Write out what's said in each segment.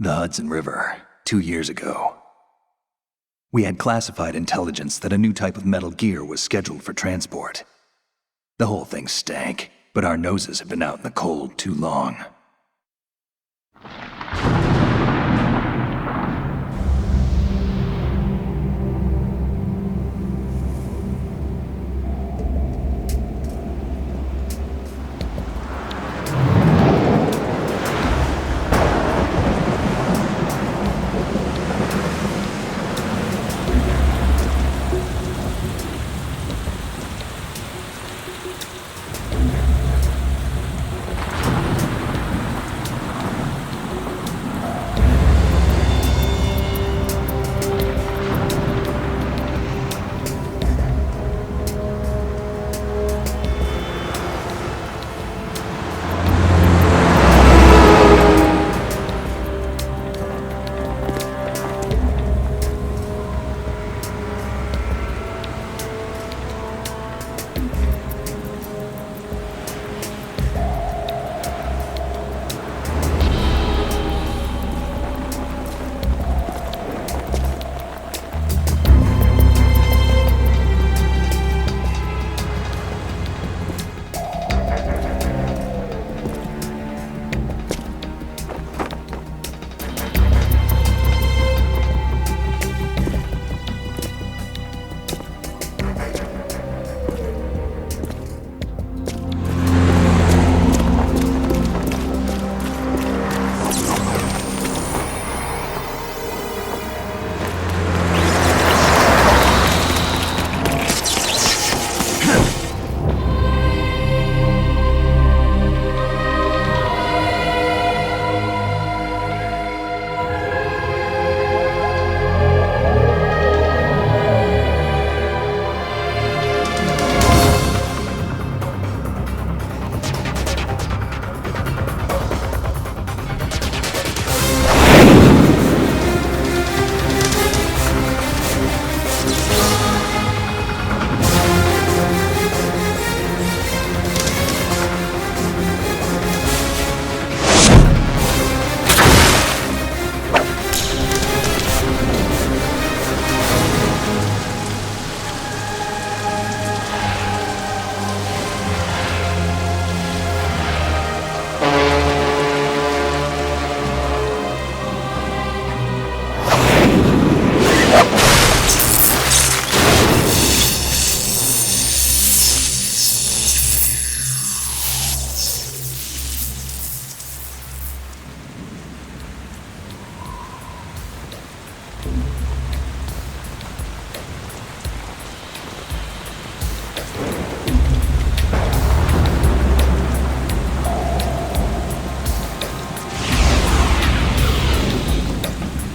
The Hudson River, 2 years ago. We had classified intelligence that a new type of metal gear was scheduled for transport. The whole thing stank, but our noses had been out in the cold too long.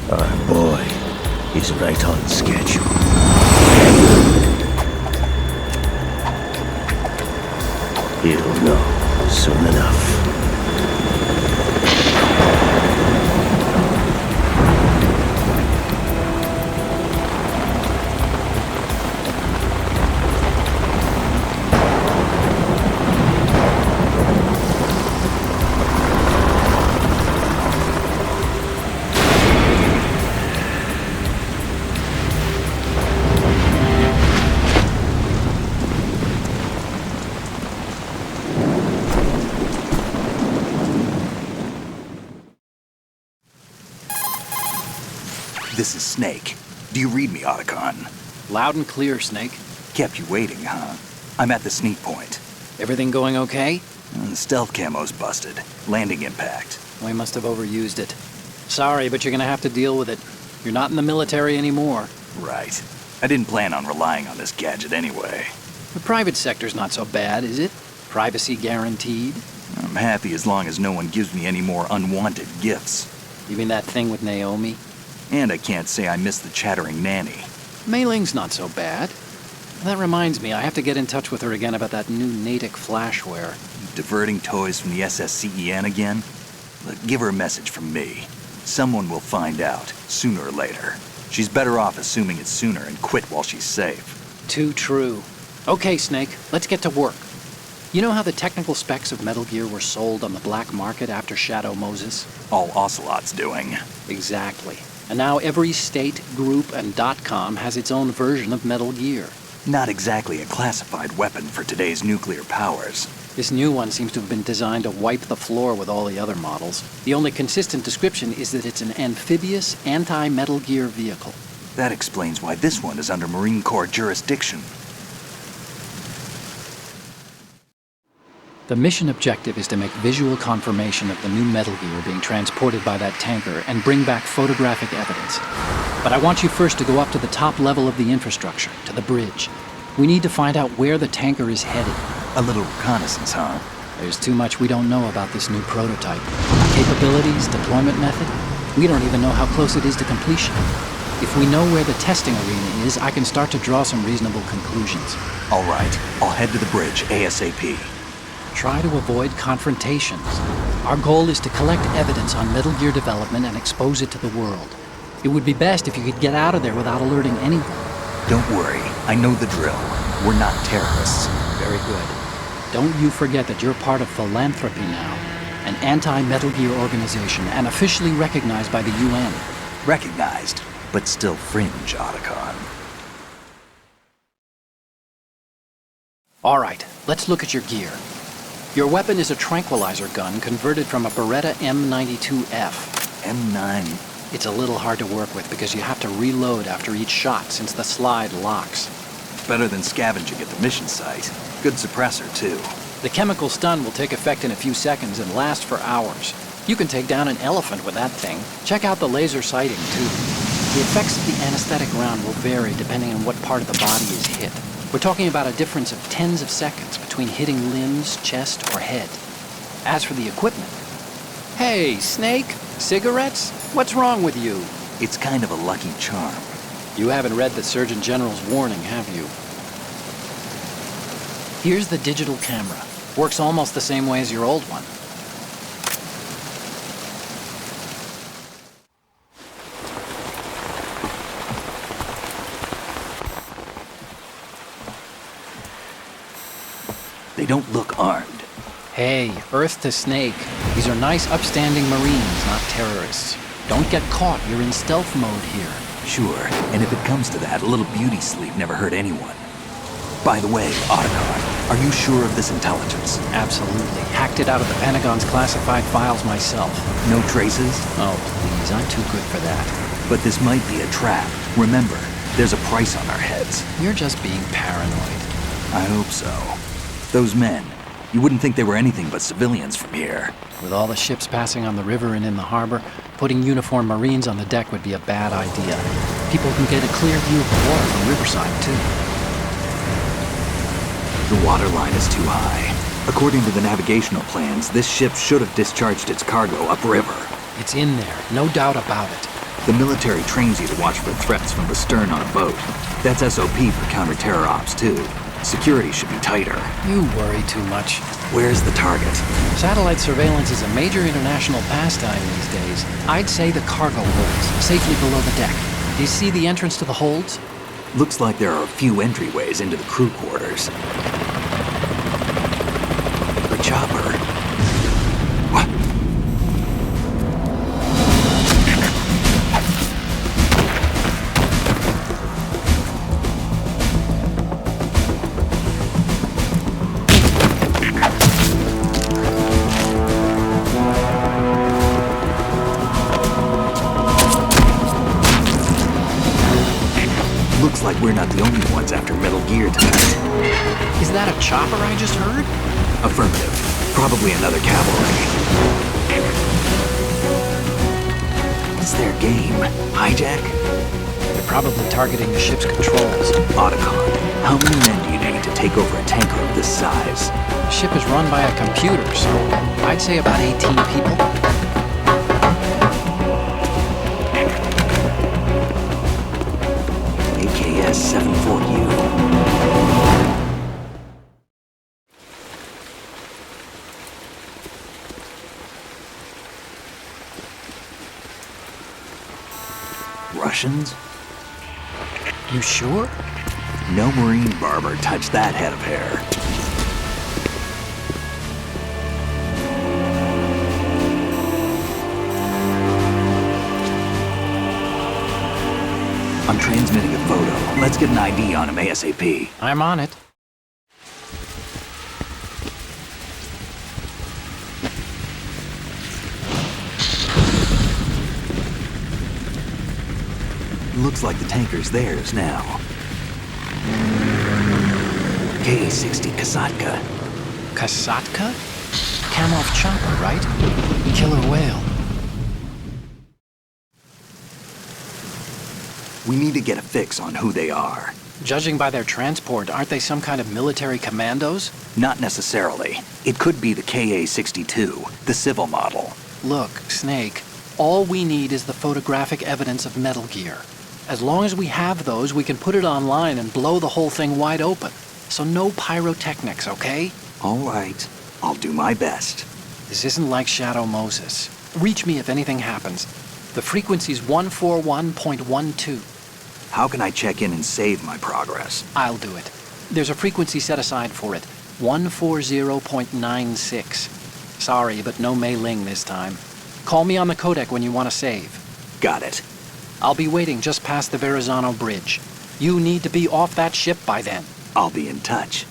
Our boy is right on schedule. He'll know soon enough. This is Snake. Do you read me, Otacon? Loud and clear, Snake. Kept you waiting, huh? I'm at the sneak point. Everything going okay? The stealth camo's busted. Landing impact. We must have overused it. Sorry, but you're gonna have to deal with it. You're not in the military anymore. Right. I didn't plan on relying on this gadget anyway. The private sector's not so bad, is it? Privacy guaranteed? I'm happy as long as no one gives me any more unwanted gifts. You mean that thing with Naomi? And I can't say I miss the chattering nanny. Mei Ling's not so bad. That reminds me, I have to get in touch with her again about that new Natick flashware. Diverting toys from the SSCEN again? Look, give her a message from me. Someone will find out, sooner or later. She's better off assuming it's sooner and quit while she's safe. Too true. Okay, Snake, let's get to work. You know how the technical specs of Metal Gear were sold on the black market after Shadow Moses? All Ocelot's doing. Exactly. And now every state, group, and .com has its own version of Metal Gear. Not exactly a classified weapon for today's nuclear powers. This new one seems to have been designed to wipe the floor with all the other models. The only consistent description is that it's an amphibious, anti-Metal Gear vehicle. That explains why this one is under Marine Corps jurisdiction. The mission objective is to make visual confirmation of the new Metal Gear being transported by that tanker and bring back photographic evidence. But I want you first to go up to the top level of the infrastructure, to the bridge. We need to find out where the tanker is headed. A little reconnaissance, huh? There's too much we don't know about this new prototype. Capabilities, deployment method. We don't even know how close it is to completion. If we know where the testing arena is, I can start to draw some reasonable conclusions. All right, I'll head to the bridge ASAP. Try to avoid confrontations. Our goal is to collect evidence on Metal Gear development and expose it to the world. It would be best if you could get out of there without alerting anyone. Don't worry, I know the drill. We're not terrorists. Very good. Don't you forget that you're part of Philanthropy now, an anti-Metal Gear organization and officially recognized by the UN. Recognized, but still fringe, Otacon. All right, let's look at your gear. Your weapon is a tranquilizer gun converted from a Beretta M92F. M9. It's a little hard to work with because you have to reload after each shot since the slide locks. Better than scavenging at the mission site. Good suppressor, too. The chemical stun will take effect in a few seconds and last for hours. You can take down an elephant with that thing. Check out the laser sighting, too. The effects of the anesthetic round will vary depending on what part of the body is hit. We're talking about a difference of tens of seconds between hitting limbs, chest, or head. As for the equipment... Hey, Snake! Cigarettes? What's wrong with you? It's kind of a lucky charm. You haven't read the Surgeon General's warning, have you? Here's the digital camera. Works almost the same way as your old one. They don't look armed. Hey, Earth to Snake. These are nice, upstanding Marines, not terrorists. Don't get caught. You're in stealth mode here. Sure, and if it comes to that, a little beauty sleep never hurt anyone. By the way, Otacon, are you sure of this intelligence? Absolutely. Hacked it out of the Pentagon's classified files myself. No traces? Oh, please, I'm too good for that. But this might be a trap. Remember, there's a price on our heads. You're just being paranoid. I hope so. Those men, you wouldn't think they were anything but civilians from here. With all the ships passing on the river and in the harbor, putting uniformed Marines on the deck would be a bad idea. People can get a clear view of the water from Riverside, too. The water line is too high. According to the navigational plans, this ship should have discharged its cargo upriver. It's in there, no doubt about it. The military trains you to watch for threats from the stern on a boat. That's SOP for counter-terror ops, too. Security should be tighter. You worry too much. Where's the target? Satellite surveillance is a major international pastime these days. I'd say the cargo holds, safely below the deck. Do you see the entrance to the holds? Looks like there are a few entryways into the crew quarters. The chopper. What? Looks like we're not the only ones after Metal Gear tonight. Is that a chopper I just heard? Affirmative. Probably another cavalry. What's their game? Hijack? They're probably targeting the ship's controls. Otacon, how many men do you need to take over a tanker of this size? The ship is run by a computer, so I'd say about 18 people. AKS 74U. Russians? You sure? No Marine barber touched that head of hair. I'm transmitting a photo. Let's get an ID on him ASAP. I'm on it. Looks like the tanker's theirs now. KA-60 Kasatka. Kasatka? Kamov chopper, right? Killer whale. We need to get a fix on who they are. Judging by their transport, aren't they some kind of military commandos? Not necessarily. It could be the KA-62, the civil model. Look, Snake, all we need is the photographic evidence of Metal Gear. As long as we have those, we can put it online and blow the whole thing wide open. So no pyrotechnics, okay? All right. I'll do my best. This isn't like Shadow Moses. Reach me if anything happens. The frequency's 141.12. How can I check in and save my progress? I'll do it. There's a frequency set aside for it. 140.96. Sorry, but no Mei Ling this time. Call me on the codec when you want to save. Got it. I'll be waiting just past the Verrazano Bridge. You need to be off that ship by then. I'll be in touch.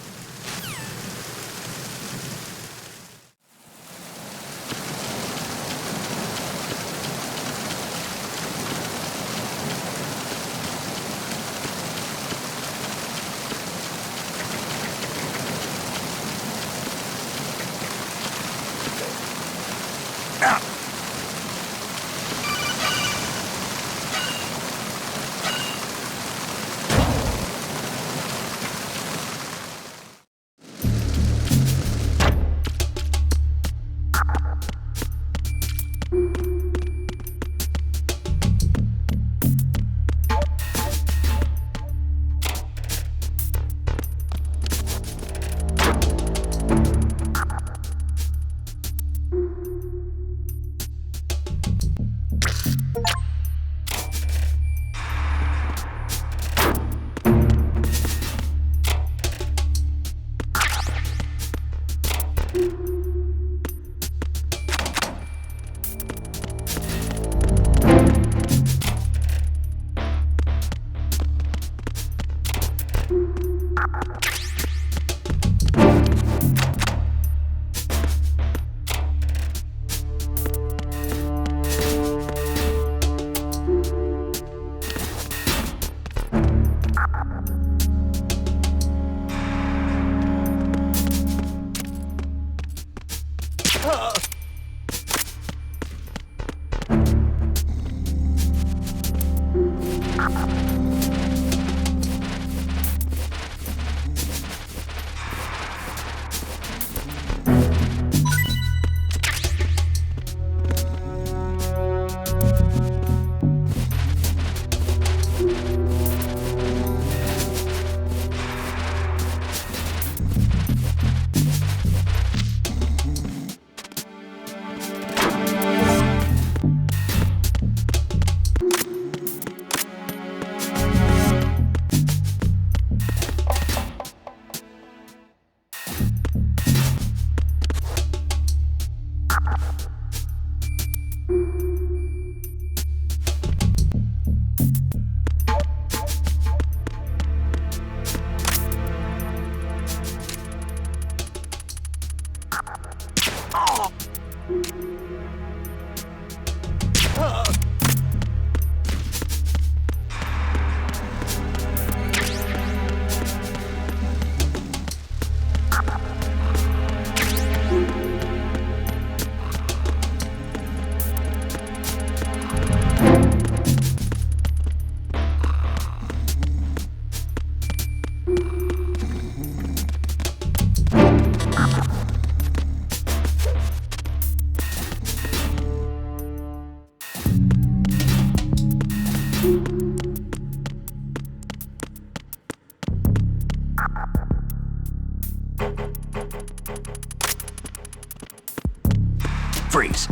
Freeze.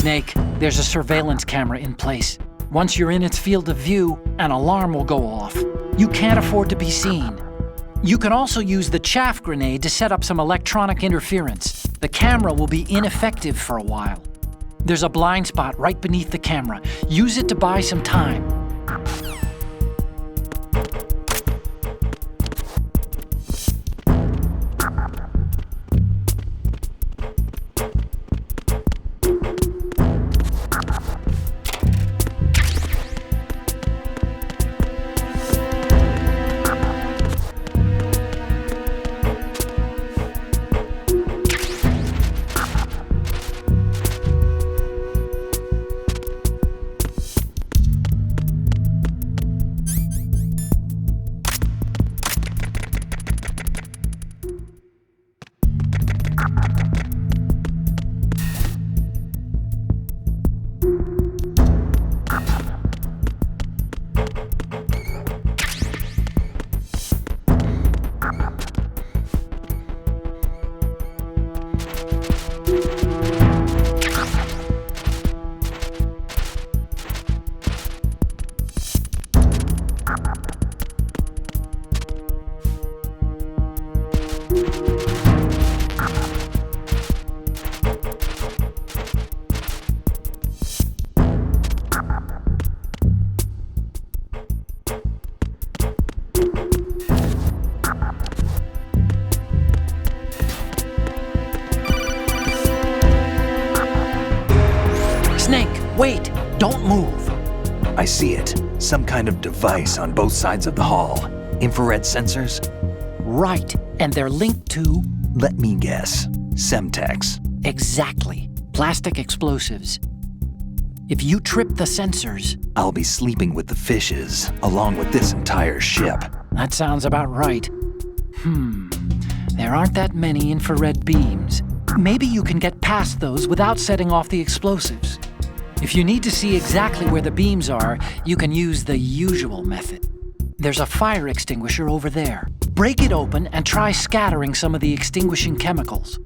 Snake, there's a surveillance camera in place. Once you're in its field of view, an alarm will go off. You can't afford to be seen. You can also use the chaff grenade to set up some electronic interference. The camera will be ineffective for a while. There's a blind spot right beneath the camera. Use it to buy some time. Snake, wait! Don't move! I see it. Some kind of device on both sides of the hall. Infrared sensors? Right, and they're linked to... Let me guess. Semtex. Exactly. Plastic explosives. If you trip the sensors... I'll be sleeping with the fishes, along with this entire ship. That sounds about right. There aren't that many infrared beams. Maybe you can get past those without setting off the explosives. If you need to see exactly where the beams are, you can use the usual method. There's a fire extinguisher over there. Break it open and try scattering some of the extinguishing chemicals.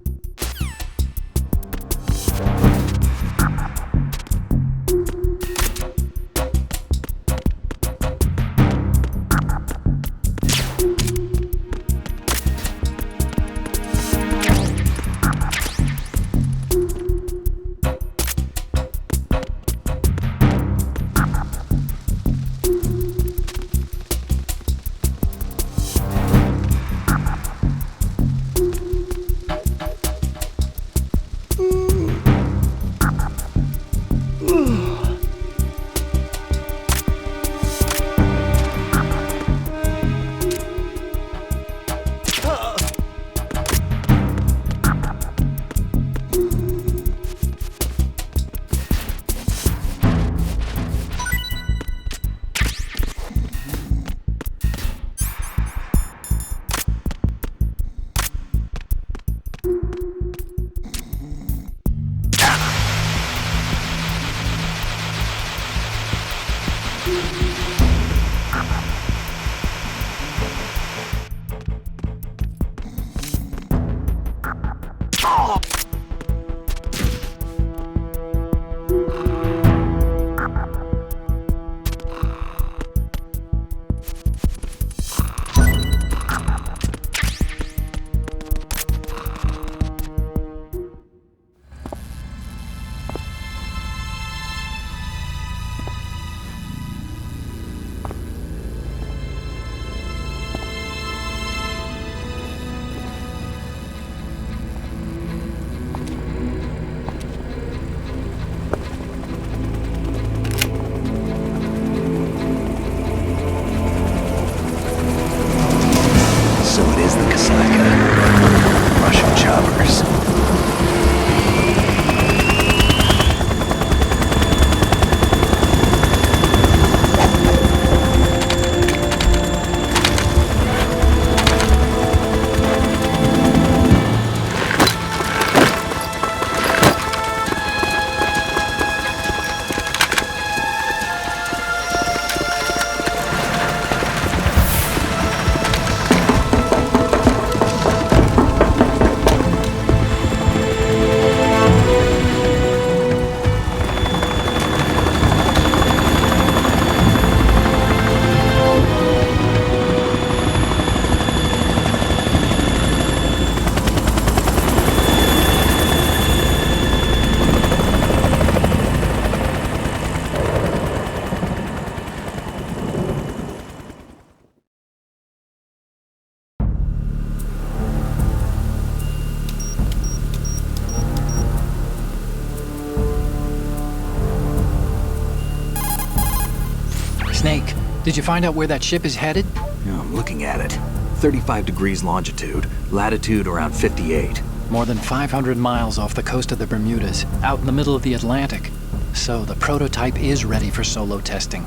Snake, did you find out where that ship is headed? Yeah, I'm looking at it. 35 degrees longitude, latitude around 58. More than 500 miles off the coast of the Bermudas, out in the middle of the Atlantic. So the prototype is ready for solo testing.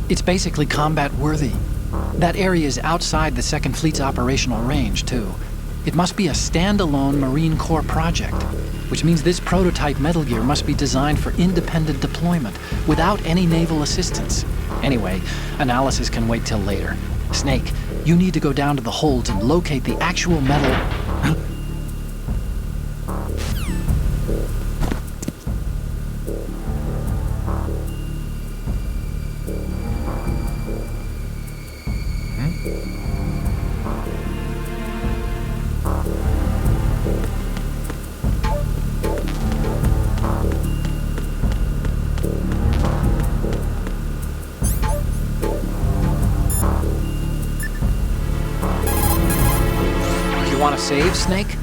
It's basically combat-worthy. That area is outside the Second Fleet's operational range, too. It must be a standalone Marine Corps project, which means this prototype Metal Gear must be designed for independent deployment, without any naval assistance. Anyway, analysis can wait till later. Snake, you need to go down to the holds and locate the actual metal... Want to save, Snake?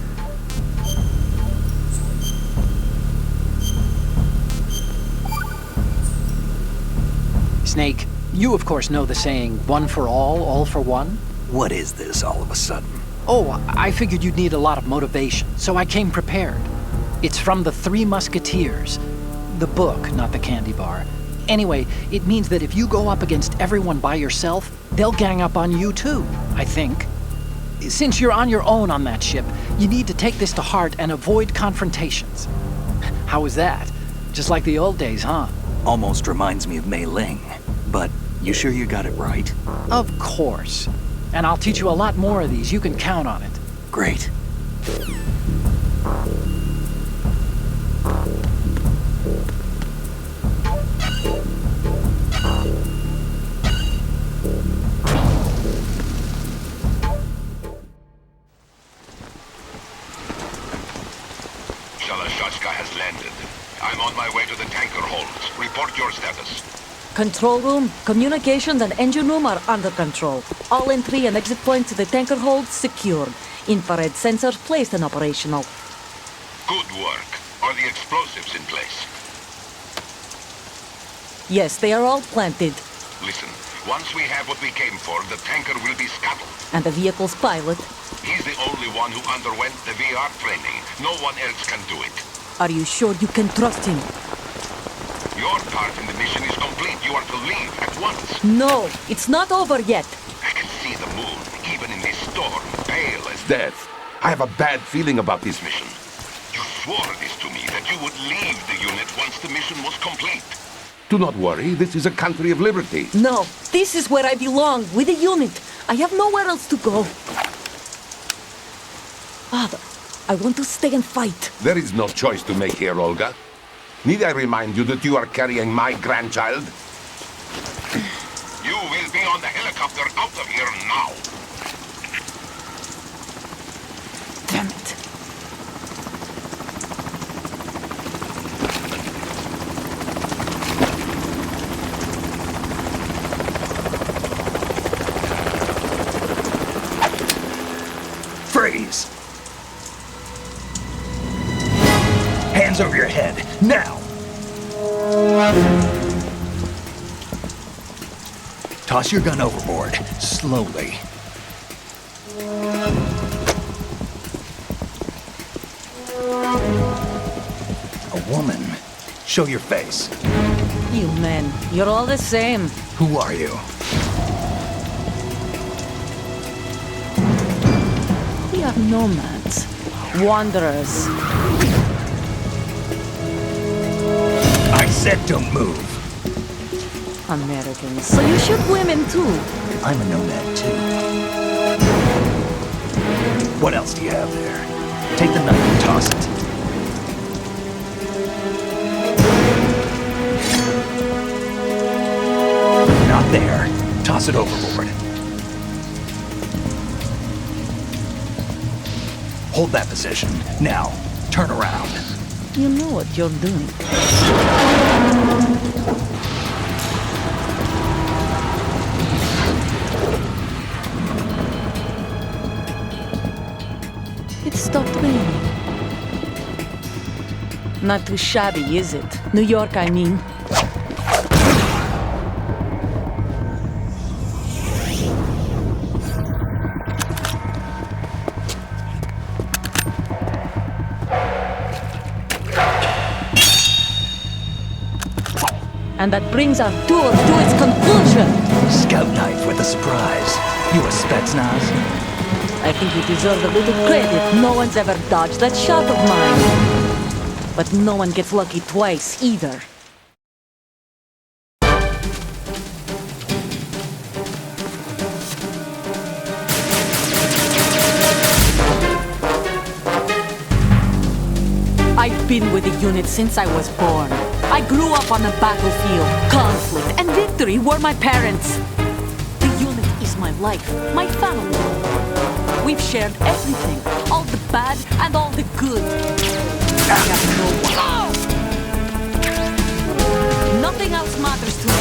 Snake, you of course know the saying, one for all for one? What is this all of a sudden? Oh, I figured you'd need a lot of motivation, so I came prepared. It's from the Three Musketeers. The book, not the candy bar. Anyway, it means that if you go up against everyone by yourself, they'll gang up on you too, I think. Since you're on your own on that ship, you need to take this to heart and avoid confrontations. How was that? Just like the old days, huh? Almost reminds me of Mei Ling. But you sure you got it right? Of course. And I'll teach you a lot more of these. You can count on it. Great. Has landed. I'm on my way to the tanker holds. Report your status. Control room, communications and engine room are under control. All entry and exit points to the tanker holds secured. Infrared sensors placed and operational. Good work. Are the explosives in place? Yes, they are all planted. Listen, once we have what we came for, the tanker will be scuttled. And the vehicle's pilot? He's the only one who underwent the VR training. No one else can do it. Are you sure you can trust him? Your part in the mission is complete. You are to leave at once. No, it's not over yet. I can see the moon, even in this storm, pale as death. I have a bad feeling about this mission. You swore this to me, that you would leave the unit once the mission was complete. Do not worry, this is a country of liberty. No, this is where I belong, with the unit. I have nowhere else to go. Father, I want to stay and fight. There is no choice to make here, Olga. Need I remind you that you are carrying my grandchild? You will be on the helicopter out of here now. Damn it. Freeze! Hands over your head, now! Toss your gun overboard, slowly. A woman. Show your face. You men, you're all the same. Who are you? We are nomads. Wanderers. I said don't move. Americans. So you shoot women too? I'm a nomad too. What else do you have there? Take the knife and toss it. Not there. Toss it overboard. Hold that position. Now, turn around. You know what you're doing. It stopped raining. Not too shabby, is it? New York, I mean. And that brings our tour to its conclusion. Scout knife with a surprise. You a Spetsnaz? I think you deserve a little credit. No one's ever dodged that shot of mine. But no one gets lucky twice, either. I've been with the unit since I was born. I grew up on the battlefield. Conflict and victory were my parents. The unit is my life, my family. We've shared everything, all the bad and all the good. I have no one. Nothing else matters to me.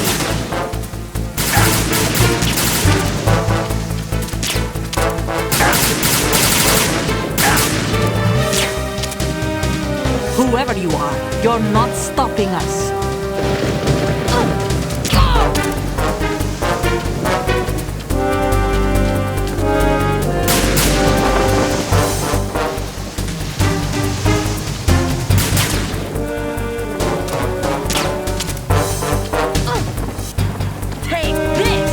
Whoever you are, you're not stopping us. Take this!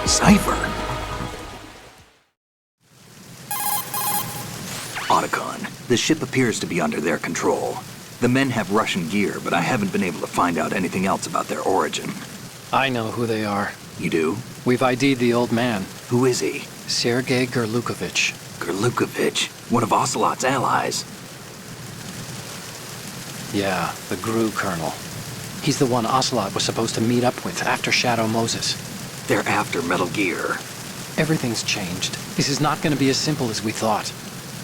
Cipher. Otacon, the ship appears to be under their control. The men have Russian gear, but I haven't been able to find out anything else about their origin. I know who they are. You do? We've ID'd the old man, Who is he? Sergei Gerlukovich. Gerlukovich, one of Ocelot's allies. Yeah, the GRU colonel. He's the one Ocelot was supposed to meet up with after Shadow Moses. They're after Metal Gear. Everything's changed. This is not going to be as simple as we thought.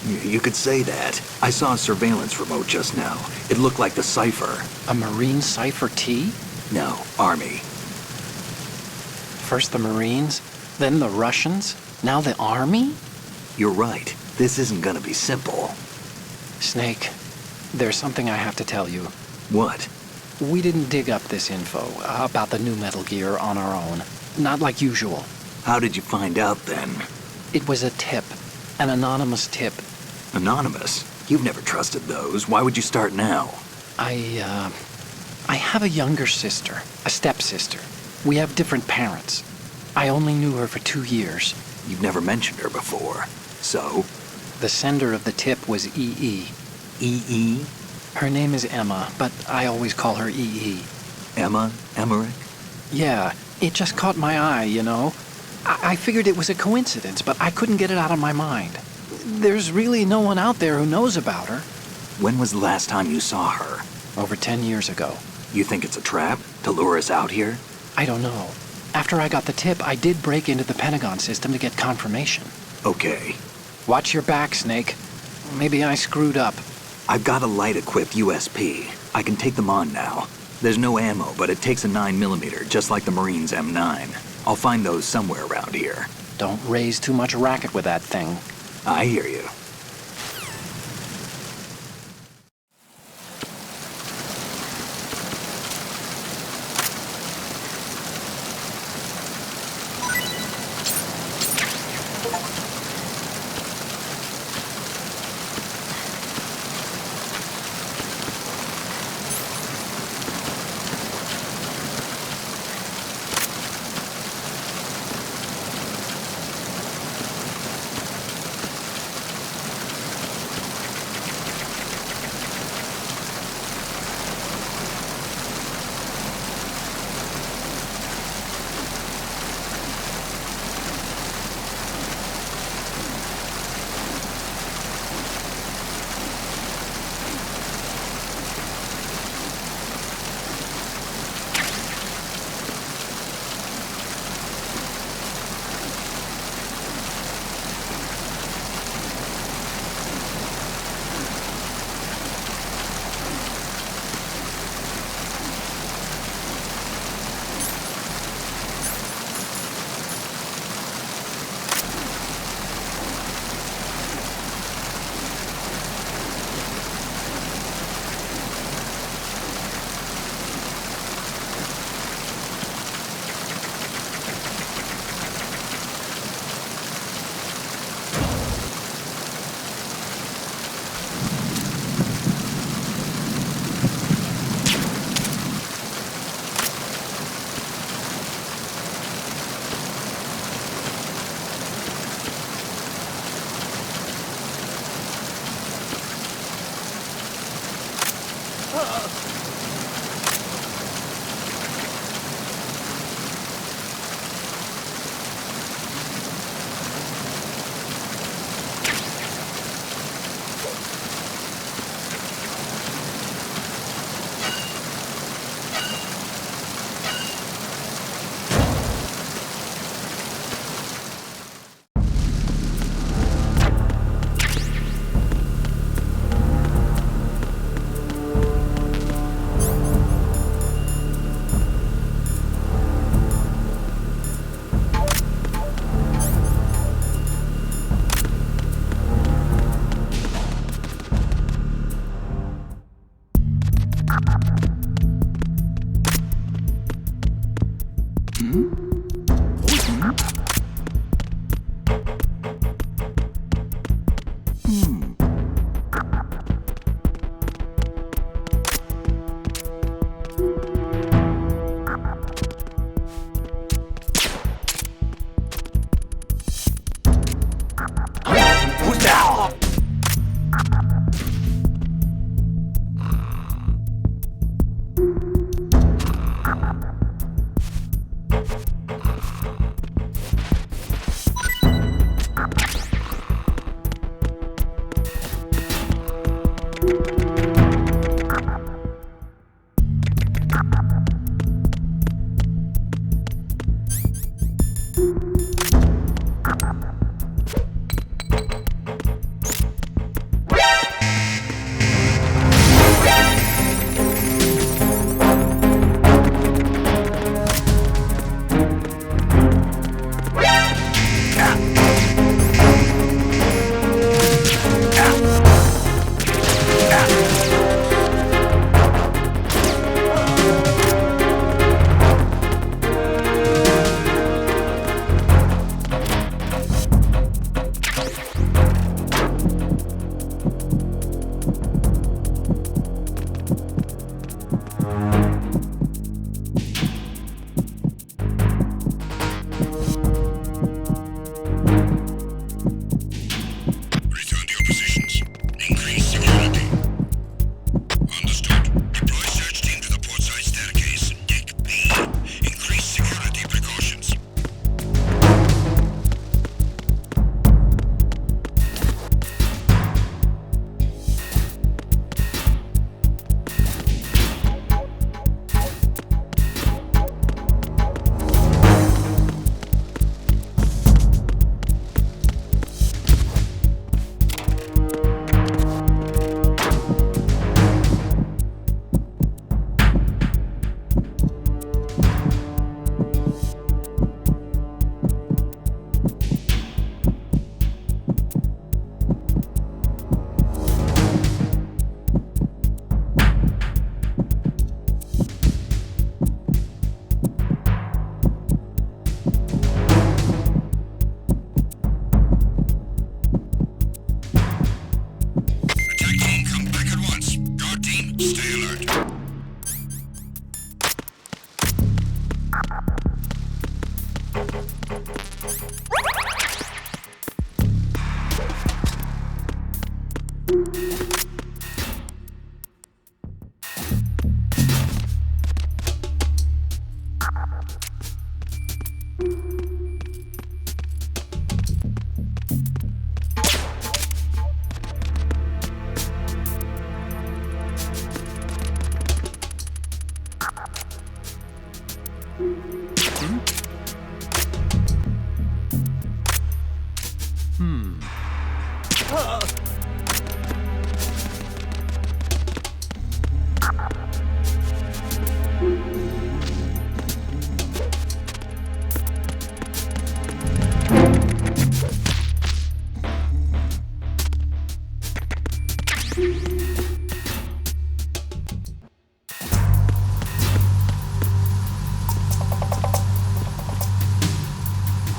You could say that. I saw a surveillance remote just now. It looked like the Cipher. A Marine Cipher T? No, Army. First the Marines, then the Russians, now the Army? You're right. This isn't gonna be simple. Snake, there's something I have to tell you. What? We didn't dig up this info about the new Metal Gear on our own. Not like usual. How did you find out then? It was a tip. An anonymous tip. Anonymous? You've never trusted those. Why would you start now? I have a younger sister, a stepsister. We have different parents. I only knew her for 2 years. You've never mentioned her before. So? The sender of the tip was EE. EE? Her name is Emma, but I always call her EE. Emma? Emmerich? Yeah, it just caught my eye, you know? I figured it was a coincidence, but I couldn't get it out of my mind. There's really no one out there who knows about her. When was the last time you saw her? Over 10 years ago. You think it's a trap? To lure us out here? I don't know. After I got the tip, I did break into the Pentagon system to get confirmation. Okay. Watch your back, Snake. Maybe I screwed up. I've got a light-equipped USP. I can take them on now. There's no ammo, but it takes a 9mm, just like the Marines' M9. I'll find those somewhere around here. Don't raise too much racket with that thing. I hear you.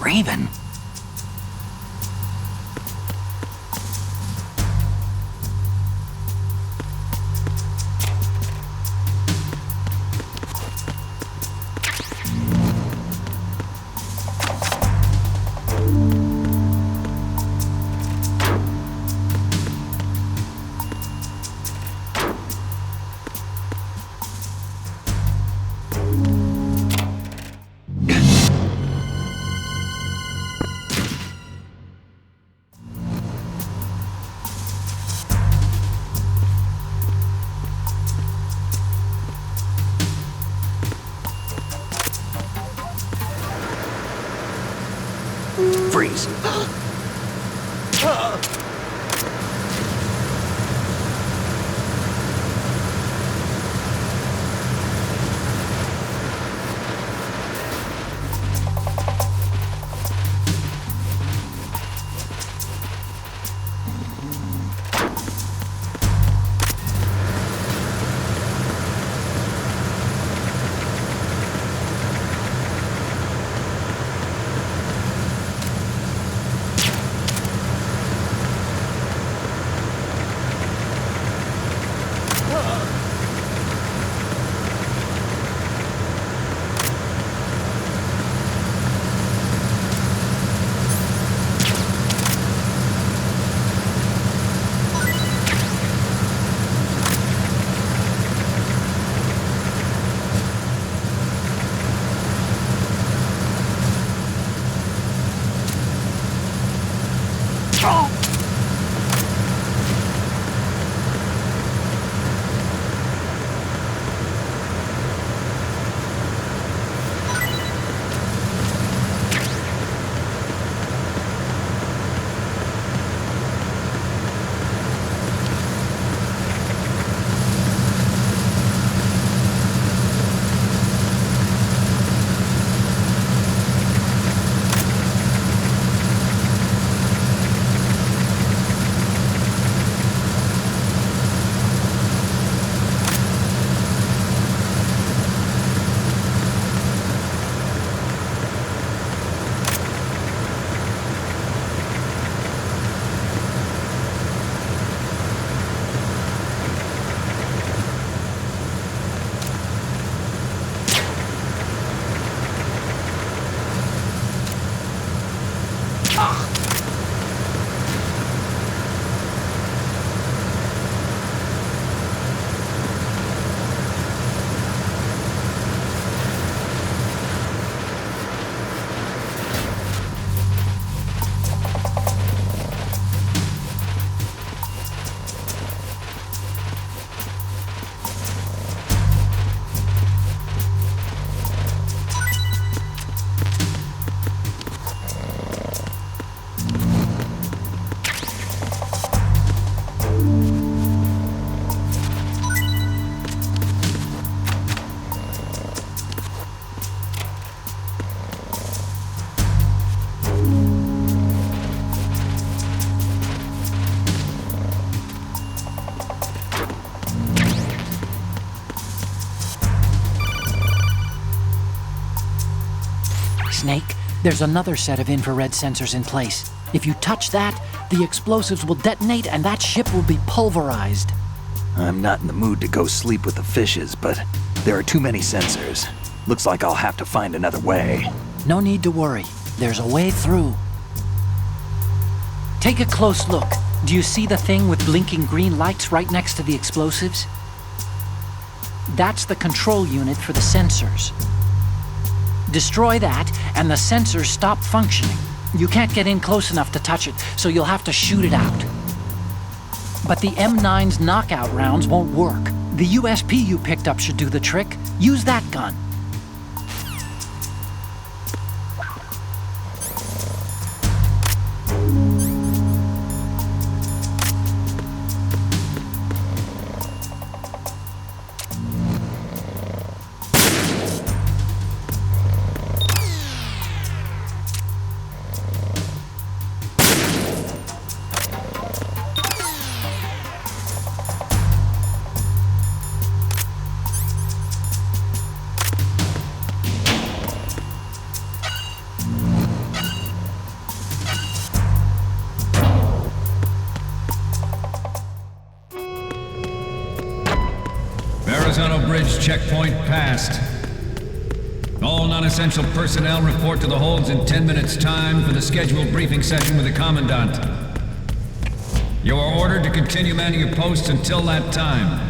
Raven. Freeze. Snake, there's another set of infrared sensors in place. If you touch that, the explosives will detonate and that ship will be pulverized. I'm not in the mood to go sleep with the fishes, but there are too many sensors. Looks like I'll have to find another way. No need to worry. There's a way through. Take a close look. Do you see the thing with blinking green lights right next to the explosives? That's the control unit for the sensors. Destroy that, and the sensors stop functioning. You can't get in close enough to touch it, so you'll have to shoot it out. But the M9's knockout rounds won't work. The USP you picked up should do the trick. Use that gun. Bridge checkpoint passed. All non-essential personnel report to the holds in 10 minutes' time for the scheduled briefing session with the Commandant. You are ordered to continue manning your posts until that time.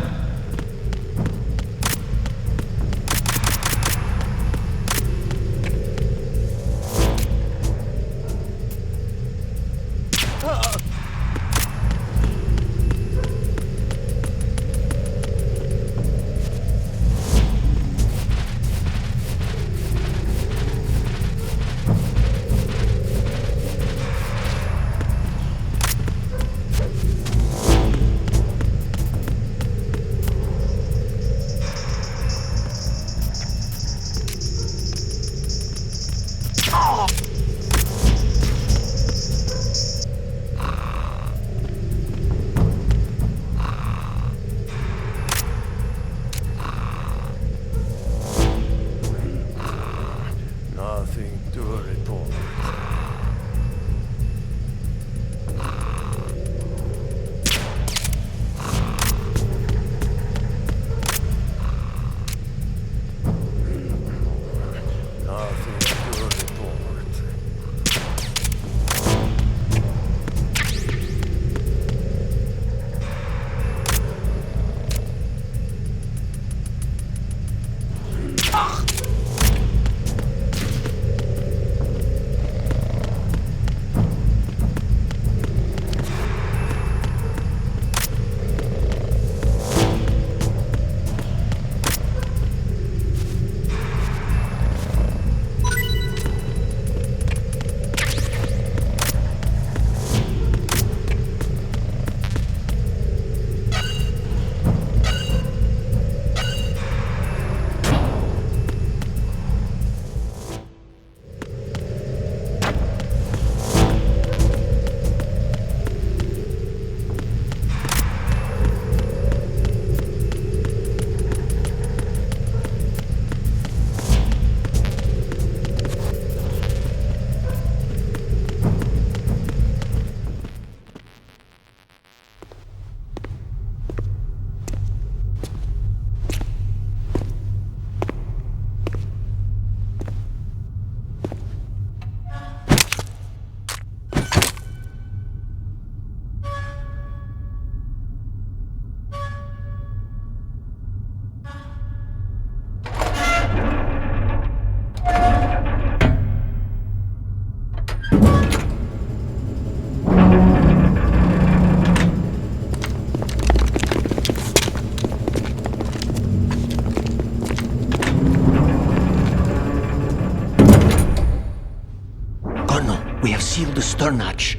Seal the stern hatch.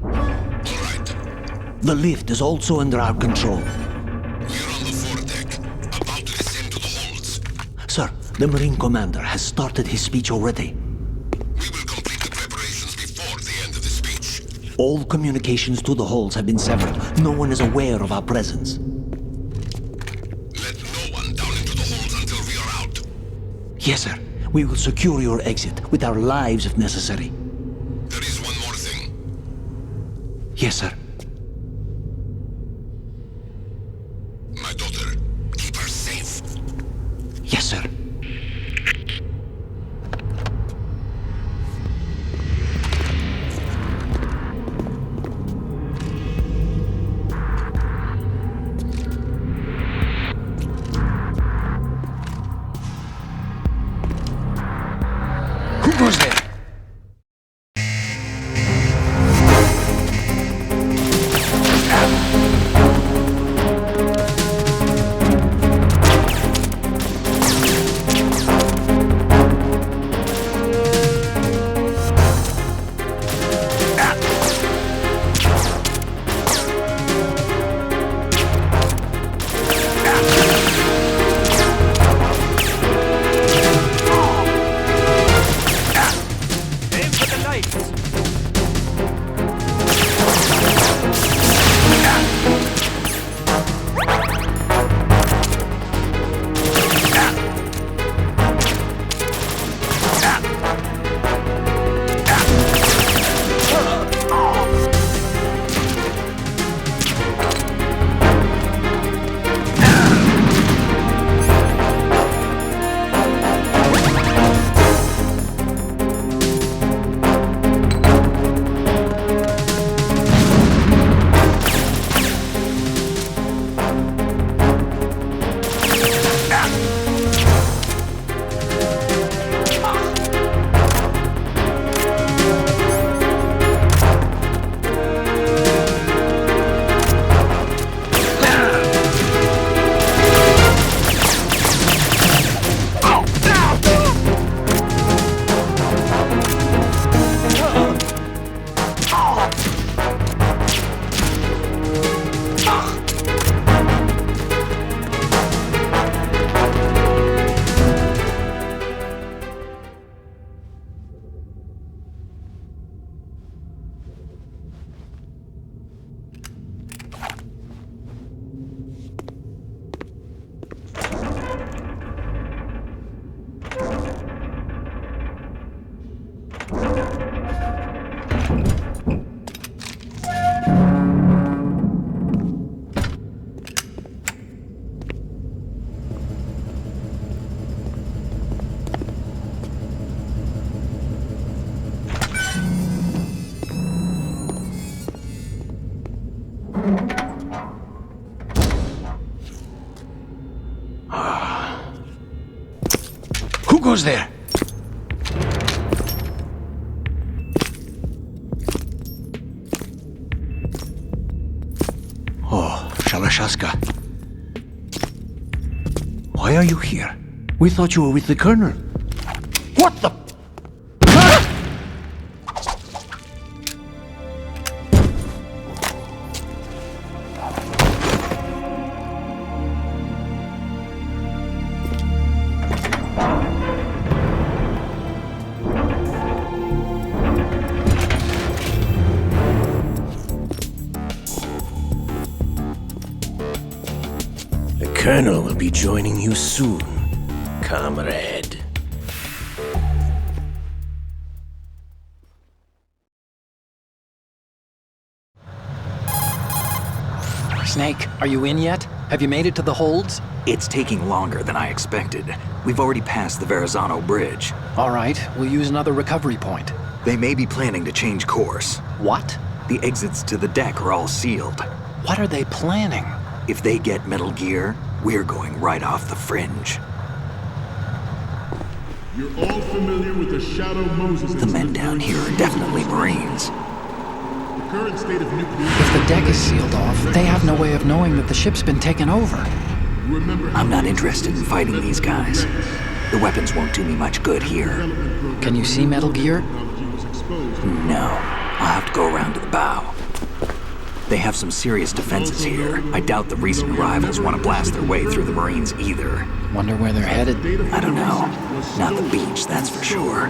All right. The lift is also under our control. We're on the foredeck, about to descend to the holds. Sir, the Marine Commander has started his speech already. We will complete the preparations before the end of the speech. All communications to the holds have been severed. No one is aware of our presence. Let no one down into the holds until we are out. Yes, sir. We will secure your exit with our lives if necessary. There is one more thing. Yes, sir. My daughter, keep her safe. Yes, sir. Who goes there? Who goes there? Oh, Shalashaska. Why are you here? We thought you were with the Colonel. What the? The Colonel will be joining you soon, comrade. Snake, are you in yet? Have you made it to the holds? It's taking longer than I expected. We've already passed the Verrazano Bridge. All right, we'll use another recovery point. They may be planning to change course. What? The exits to the deck are all sealed. What are they planning? If they get Metal Gear, we're going right off the fringe. You're all familiar with the Shadow Moses. The men down here are definitely Marines. The current state of nuclear... If the deck is sealed off, they have no way of knowing that the ship's been taken over. Remember, I'm not interested in fighting these guys. The weapons won't do me much good here. Can you see Metal Gear? No. I'll have to go around to the bow. They have some serious defenses here. I doubt the recent arrivals want to blast their way through the Marines either. Wonder where they're headed. I don't know. Not the beach, that's for sure.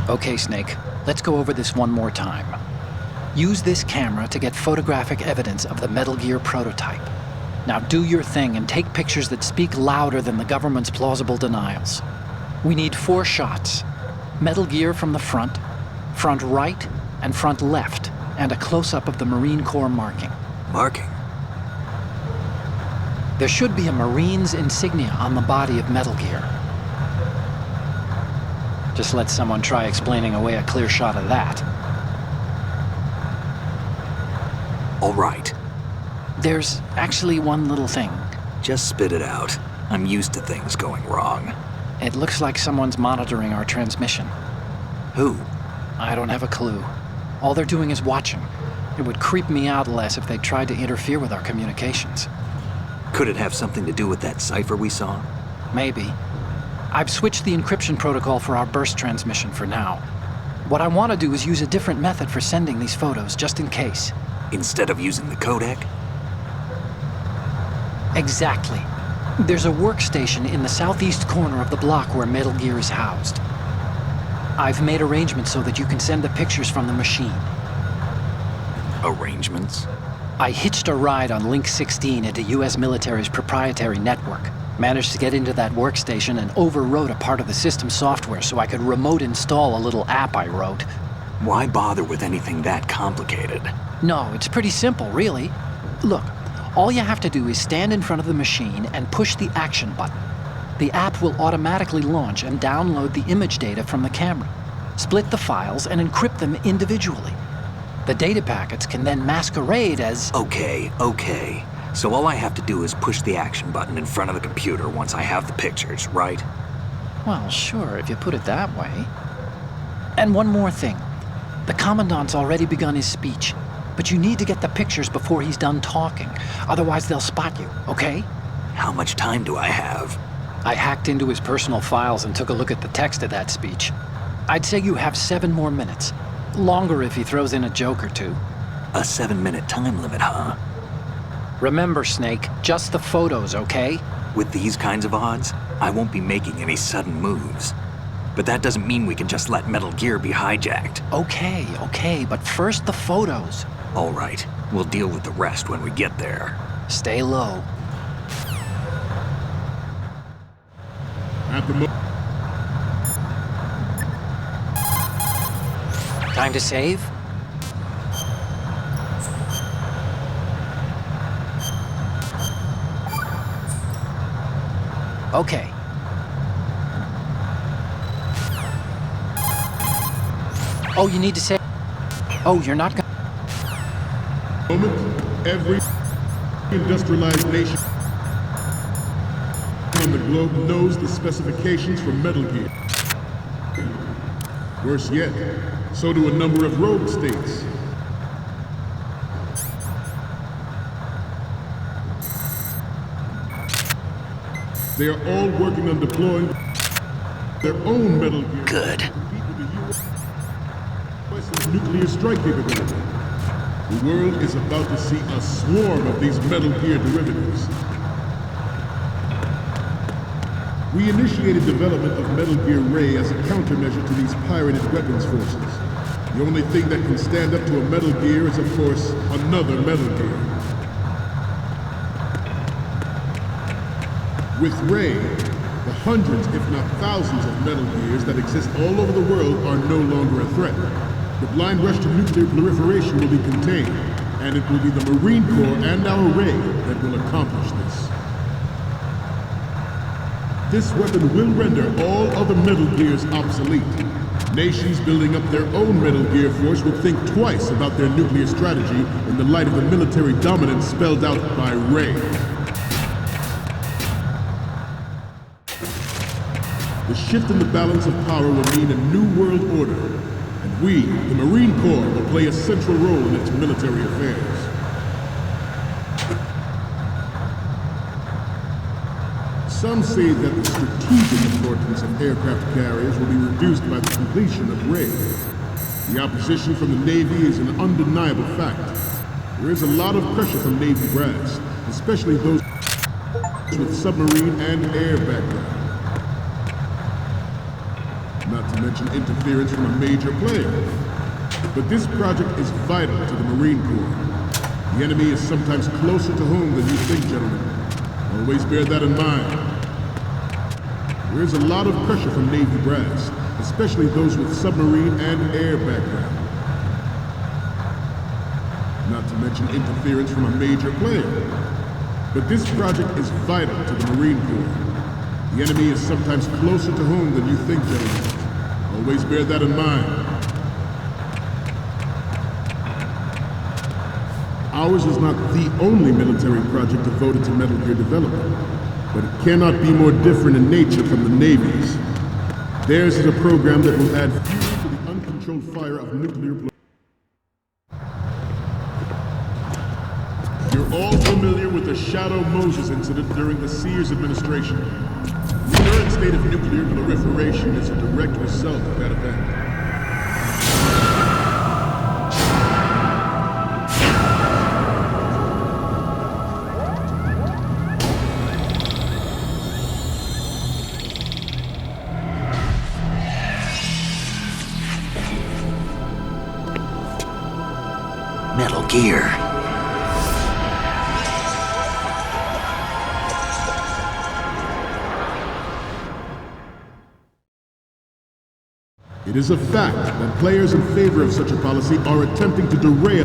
Okay, Snake. Let's go over this one more time. Use this camera to get photographic evidence of the Metal Gear prototype. Now do your thing and take pictures that speak louder than the government's plausible denials. We need 4 shots. Metal Gear from the front right, and front left, and a close-up of the Marine Corps marking. Marking? There should be a Marine's insignia on the body of Metal Gear. Just let someone try explaining away a clear shot of that. All right. There's actually one little thing. Just spit it out. I'm used to things going wrong. It looks like someone's monitoring our transmission. Who? I don't have a clue. All they're doing is watching. It would creep me out less if they tried to interfere with our communications. Could it have something to do with that cipher we saw? Maybe. I've switched the encryption protocol for our burst transmission for now. What I want to do is use a different method for sending these photos, just in case. Instead of using the codec? Exactly. There's a workstation in the southeast corner of the block where Metal Gear is housed. I've made arrangements so that you can send the pictures from the machine. Arrangements? I hitched a ride on Link 16 into US military's proprietary network. Managed to get into that workstation and overwrote a part of the system software so I could remote install a little app I wrote. Why bother with anything that complicated? No, it's pretty simple, really. Look, all you have to do is stand in front of the machine and push the action button. The app will automatically launch and download the image data from the camera, split the files, and encrypt them individually. The data packets can then masquerade as... Okay. So all I have to do is push the action button in front of the computer once I have the pictures, right? Well, sure, if you put it that way. And one more thing. The Commandant's already begun his speech, but you need to get the pictures before he's done talking. Otherwise, they'll spot you, okay? How much time do I have? I hacked into his personal files and took a look at the text of that speech. I'd say you have 7 more minutes. Longer if he throws in a joke or two. A 7-minute time limit, huh? Remember, Snake, just the photos, okay? With these kinds of odds, I won't be making any sudden moves. But that doesn't mean we can just let Metal Gear be hijacked. Okay, but first the photos. All right, we'll deal with the rest when we get there. Stay low. At the moment. Time to save? Okay. Oh, you need to save. Oh, you're not gonna... Moment, every industrialized nation on the globe knows the specifications for Metal Gear. Worse yet, so do a number of rogue states. They are all working on deploying their own Metal Gear. Good. To compete with the U.S.'s nuclear strike capability. The world is about to see a swarm of these Metal Gear derivatives. We initiated development of Metal Gear Ray as a countermeasure to these pirated weapons forces. The only thing that can stand up to a Metal Gear is, of course, another Metal Gear. With Ray, the hundreds, if not thousands, of Metal Gears that exist all over the world are no longer a threat. The blind rush to nuclear proliferation will be contained, and it will be the Marine Corps and our Ray that will accomplish this. This weapon will render all other Metal Gears obsolete. Nations building up their own Metal Gear force will think twice about their nuclear strategy in the light of the military dominance spelled out by Ray. The shift in the balance of power will mean a new world order, and we, the Marine Corps, will play a central role in its military affairs. Some say that the strategic importance of aircraft carriers will be reduced by the completion of Ray. The opposition from the Navy is an undeniable fact. There is a lot of pressure from Navy brass, especially those with submarine and air background. Not to mention interference from a major player. But this project is vital to the Marine Corps. The enemy is sometimes closer to home than you think, gentlemen. Always bear that in mind. There is a lot of pressure from Navy brass, especially those with submarine and air background. Not to mention interference from a major player. But this project is vital to the Marine Corps. The enemy is sometimes closer to home than you think, gentlemen. Always bear that in mind. Ours is not the only military project devoted to Metal Gear development, but it cannot be more different in nature from the Navy's. Theirs is a program that will add fuel to the uncontrolled fire of nuclear blast. You're all familiar with the Shadow Moses incident during the Sears administration. The current state of nuclear proliferation is a direct result of that event. Metal Gear. It is a fact that players in favor of such a policy are attempting to derail.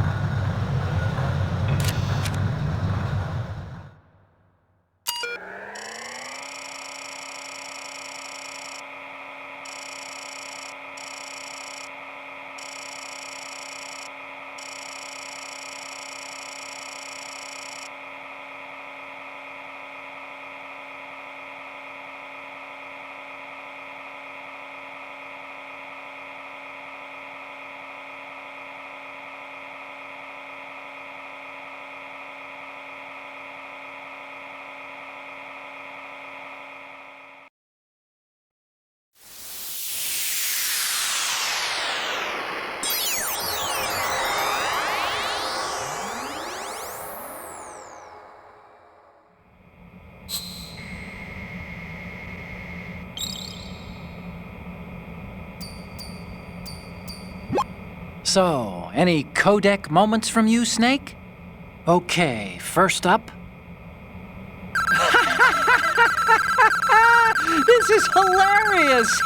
So, any codec moments from you, Snake? Okay, first up. This is hilarious!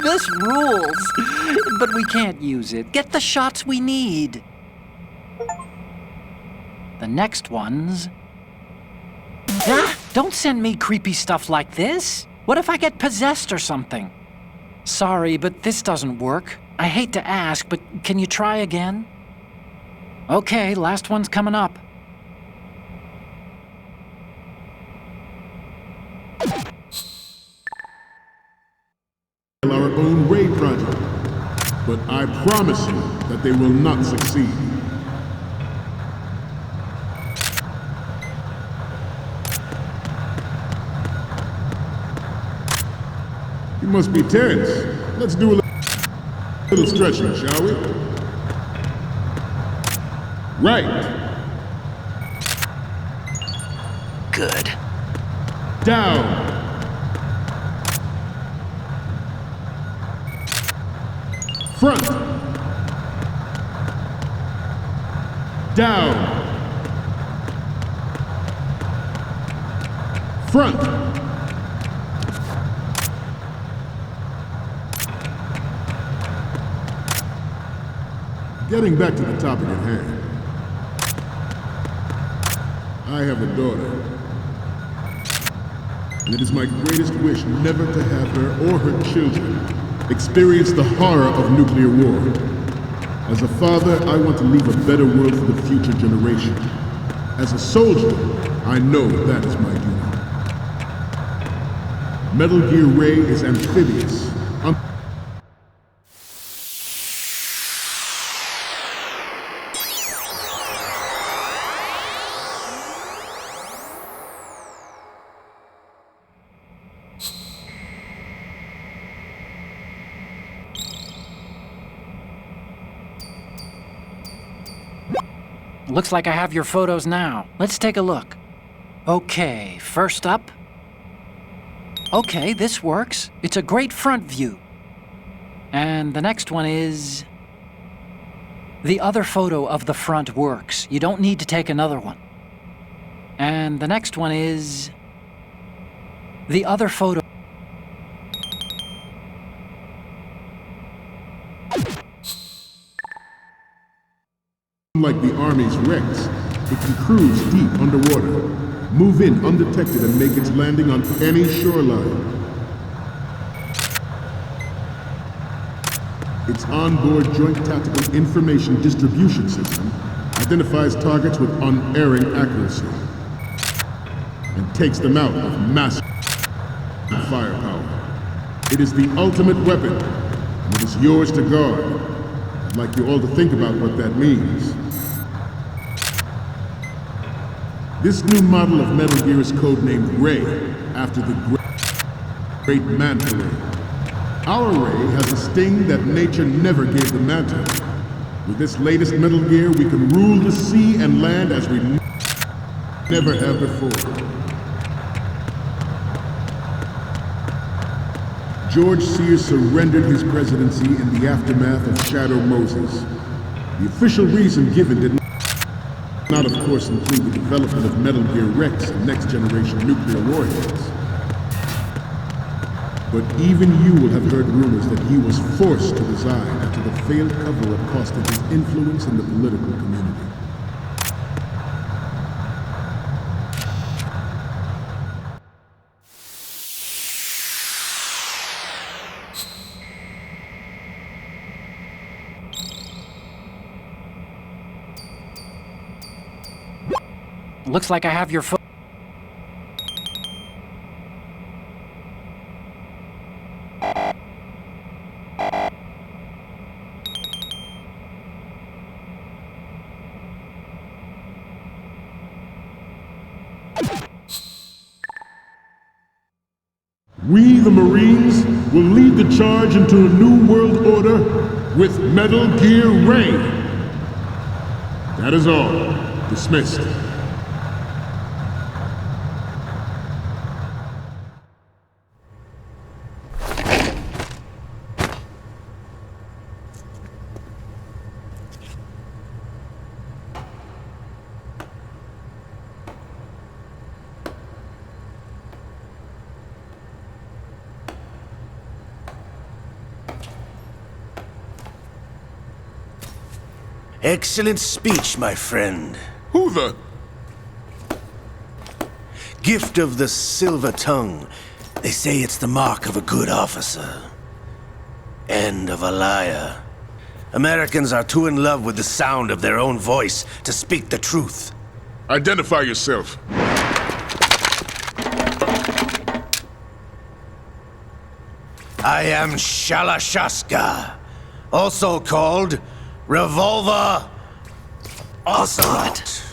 This rules. But we can't use it. Get the shots we need. The next one's... Ah, don't send me creepy stuff like this. What if I get possessed or something? Sorry, but this doesn't work. I hate to ask, but can you try again? Okay, last one's coming up. Our own raid project, but I promise you that they will not succeed. You must be tense. Let's do a little stretching, shall we? Right. Good. Down. Front. Down. Front. Getting back to the topic at hand. I have a daughter. And it is my greatest wish never to have her or her children experience the horror of nuclear war. As a father, I want to leave a better world for the future generation. As a soldier, I know that is my duty. Metal Gear Ray is amphibious. Looks like I have your photos now. Let's take a look. Okay, first up. Okay, this works. It's a great front view. And the next one is... The other photo of the front works. You don't need to take another one. And the next one is... The other photo... Like the Army's Rex, it can cruise deep underwater, move in undetected and make its landing on any shoreline. Its onboard Joint Tactical Information Distribution System identifies targets with unerring accuracy, and takes them out with massive firepower. It is the ultimate weapon, and it is yours to guard. I'd like you all to think about what that means. This new model of Metal Gear is codenamed Ray, after the Great Manta Ray. Our Ray has a sting that nature never gave the Manta. With this latest Metal Gear, we can rule the sea and land as we never have before. George Sears surrendered his presidency in the aftermath of Shadow Moses. The official reason given did not, of course, include the development of Metal Gear Rex and next-generation nuclear warheads. But even you will have heard rumors that he was forced to resign after the failed cover-up cost him his influence in the political community. Looks like I have your phone. We, the Marines, will lead the charge into a new world order with Metal Gear Ray. That is all. Dismissed. Excellent speech, my friend. Who the? Gift of the silver tongue. They say it's the mark of a good officer. End of a liar. Americans are too in love with the sound of their own voice to speak the truth. Identify yourself. I am Shalashaska, also called Revolver Ocelot.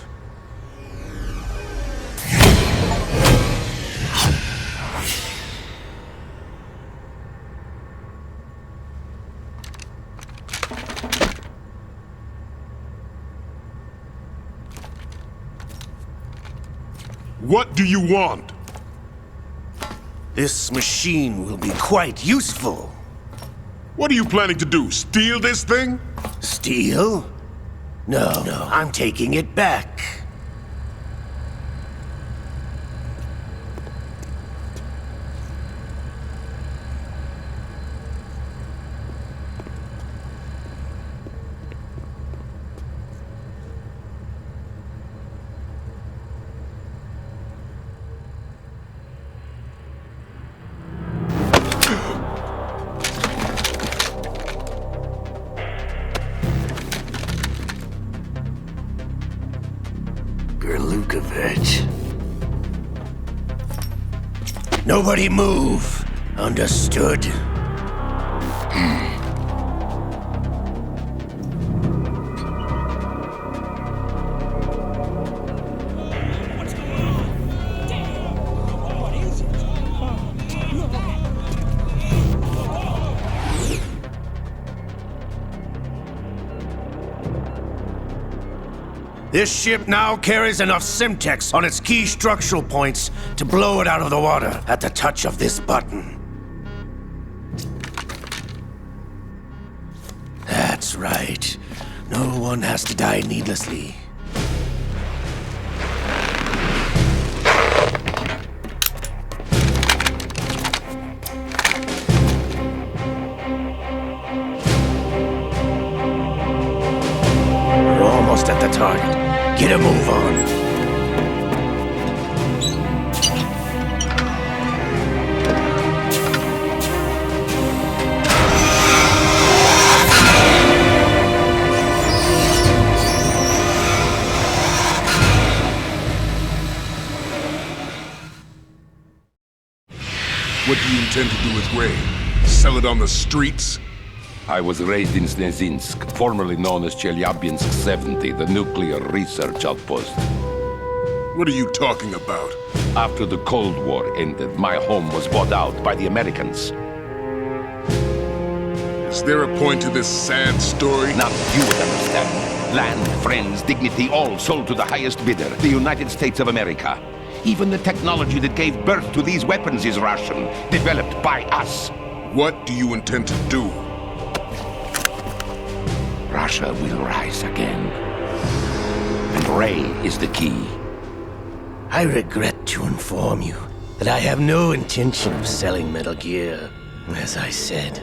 What do you want? This machine will be quite useful. What are you planning to do? Steal this thing? Steal? No, I'm taking it back. Nobody move. Understood? This ship now carries enough Simtex on its key structural points to blow it out of the water at the touch of this button. That's right. No one has to die needlessly. We're almost at the target. Get a move on. What do you intend to do with Ray? Sell it on the streets? I was raised in Snezinsk, formerly known as Chelyabinsk 70, the nuclear research outpost. What are you talking about? After the Cold War ended, my home was bought out by the Americans. Is there a point to this sad story? Now you would understand. Land, friends, dignity, all sold to the highest bidder, the United States of America. Even the technology that gave birth to these weapons is Russian, developed by us. What do you intend to do? Russia will rise again. And Ray is the key. I regret to inform you that I have no intention of selling Metal Gear. As I said,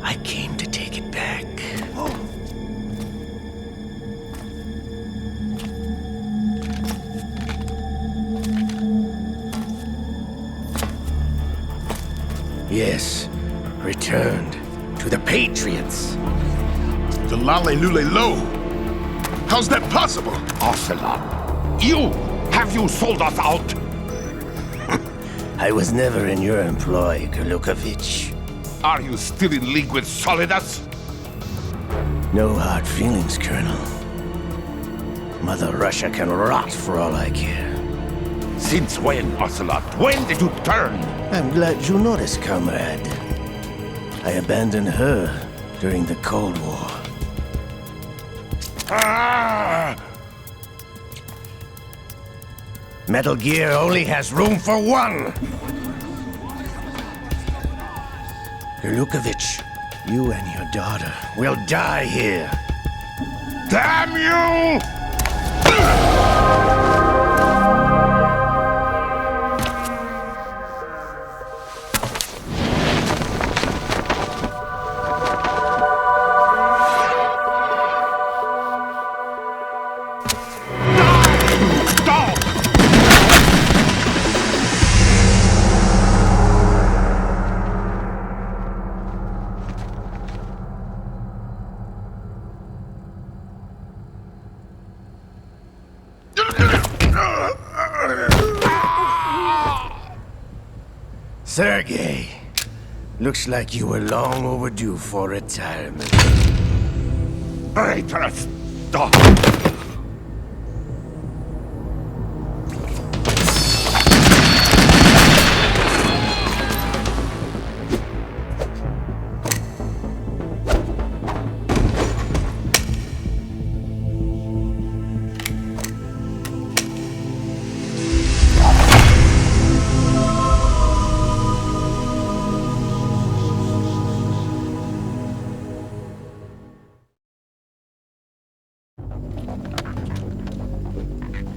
I came to take it back. Yes, returned to the Patriots. The Lale Lule Lo? How's that possible? Ocelot, have you sold us out? I was never in your employ, Golukovich. Are you still in league with Solidas? No hard feelings, Colonel. Mother Russia can rot for all I care. Since when, Ocelot? When did you turn? I'm glad you noticed, comrade. I abandoned her during the Cold War. Ah! Metal Gear only has room for one! Golukovich, you and your daughter will die here. Damn you! Sergei, looks like you were long overdue for retirement. Traitorous dog!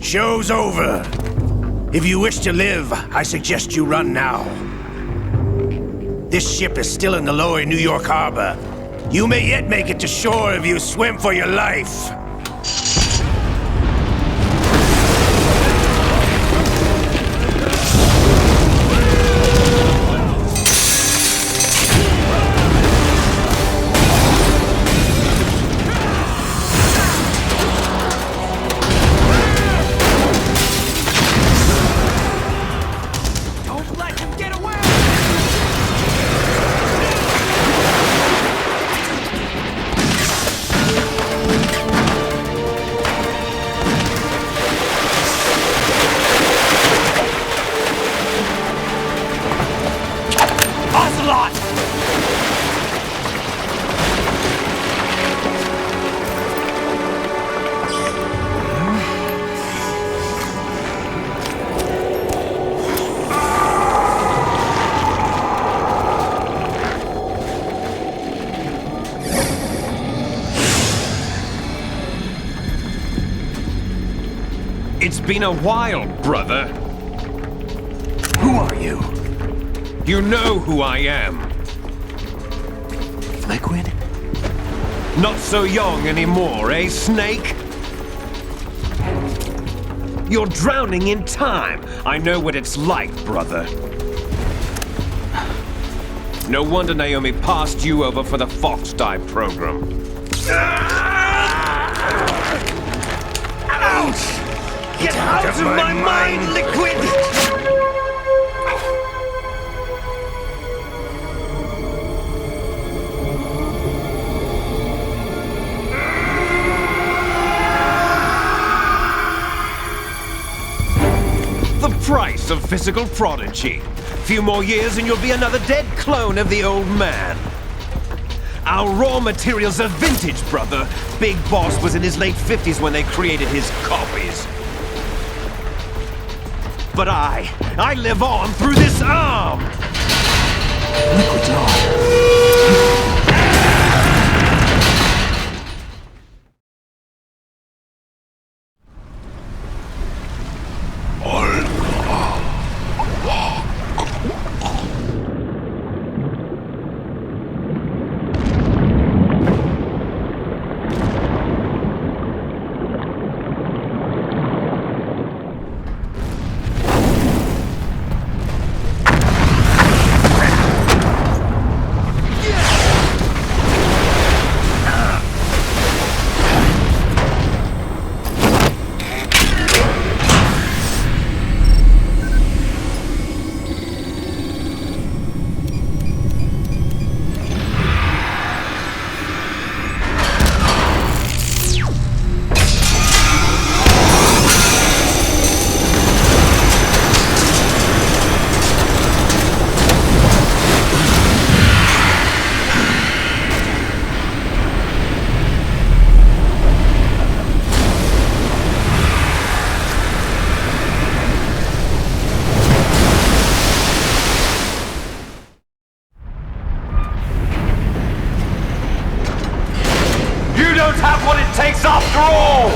Show's over. If you wish to live, I suggest you run now. This ship is still in the lower New York harbor. You may yet make it to shore if you swim for your life. It's been a while, brother. Who are you? You know who I am. Liquid? Not so young anymore, eh, Snake? You're drowning in time. I know what it's like, brother. No wonder Naomi passed you over for the Fox Die program. Ouch! Get out of my mind, Liquid! a physical prodigy. Few more years and you'll be another dead clone of the old man. Our raw materials are vintage, brother. Big Boss was in his late 50s when they created his copies. But I live on through this arm! Liquid's on. After all!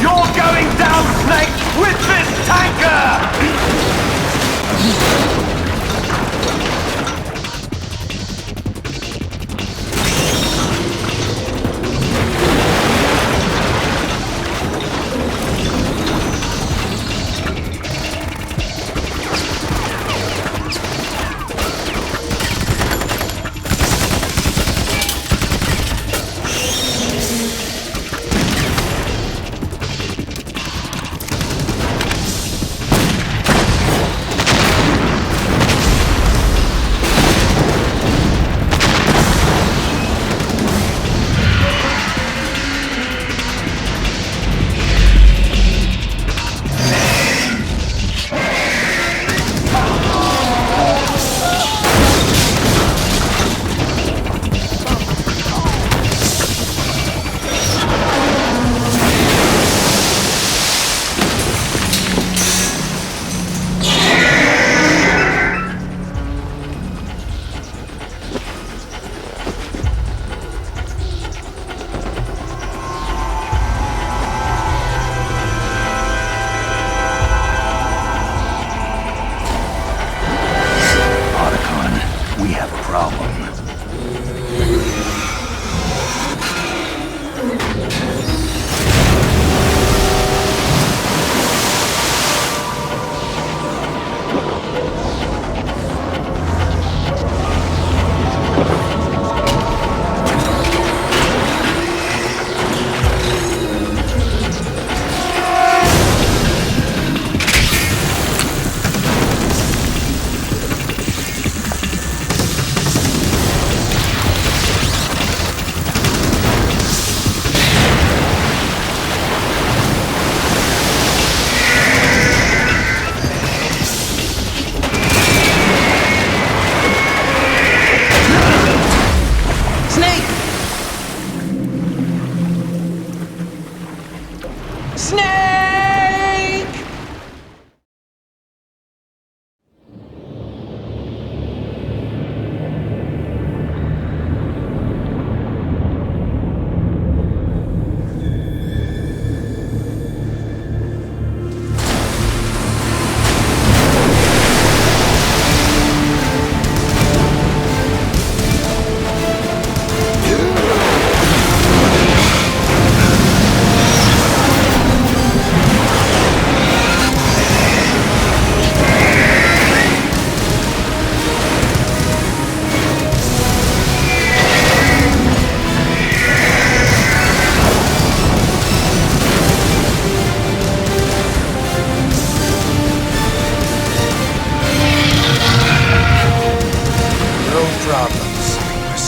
You're going down, Snake, with this tanker!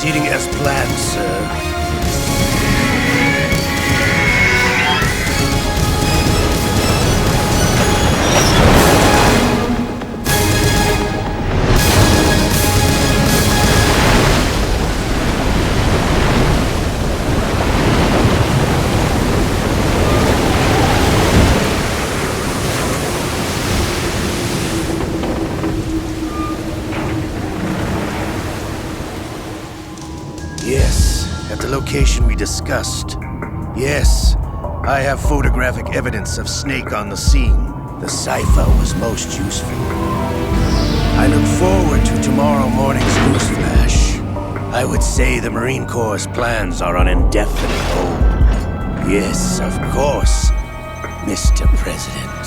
Proceeding as planned, sir. location we discussed. Yes, I have photographic evidence of Snake on the scene. The cipher was most useful. I look forward to tomorrow morning's news flash. I would say the Marine Corps' plans are on indefinite hold. Yes, of course, Mr. President.